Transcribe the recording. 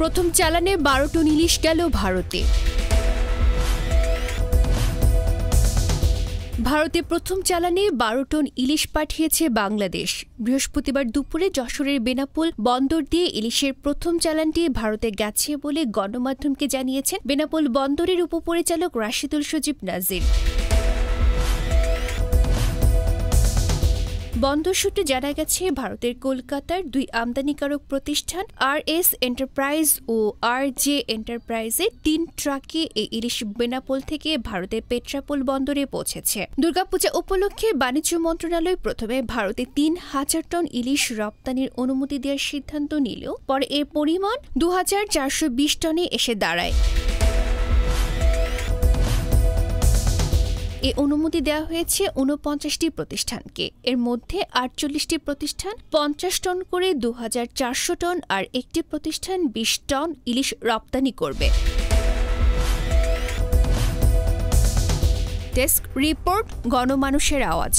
প্রথম চালানে 12 টন ইলিশ গেল ভারতে। ভারতে প্রথম চালানে 12 টন ইলিশ পাঠিয়েছে বাংলাদেশ। বৃহস্পতিবার দুপুরে যশোরের বেনাপোল বন্দর দিয়ে ইলিশের প্রথম চালানটি ভারতে গেছে বলে গণমাধ্যমকে জানিয়েছেন বেনাপোল বন্দরের উপপরিচালক রাশিদুল সজীব নাজির। বন্দর সূত্রে জানা গেছে, ভারতের কলকাতার দুই আমদানিকারক প্রতিষ্ঠান RS এন্টারপ্রাইজ ও RJ এন্টারপ্রাইজে 3 ট্রাকে এই ইলিশ বেনাপোল থেকে ভারতের পেট্রাপোল বন্দরে পৌঁছেছে। দুর্গাপূজা উপলক্ষে বাণিজ্য মন্ত্রণালয় প্রথমে ভারতে 3000 টন ইলিশ রপ্তানির অনুমতি দেওয়ার সিদ্ধান্ত নিলেও পরে এর পরিমাণ 2420 টনে এসে দাঁড়ায়। এই অনুমতি দেওয়া হয়েছে 49টি প্রতিষ্ঠানকে। এর মধ্যে 48টি প্রতিষ্ঠান 50 টন করে 2400 টন আর একটি প্রতিষ্ঠান 20 টন ইলিশ রপ্তানি করবে। ডেস্ক রিপোর্ট, গণমানুষের আওয়াজ।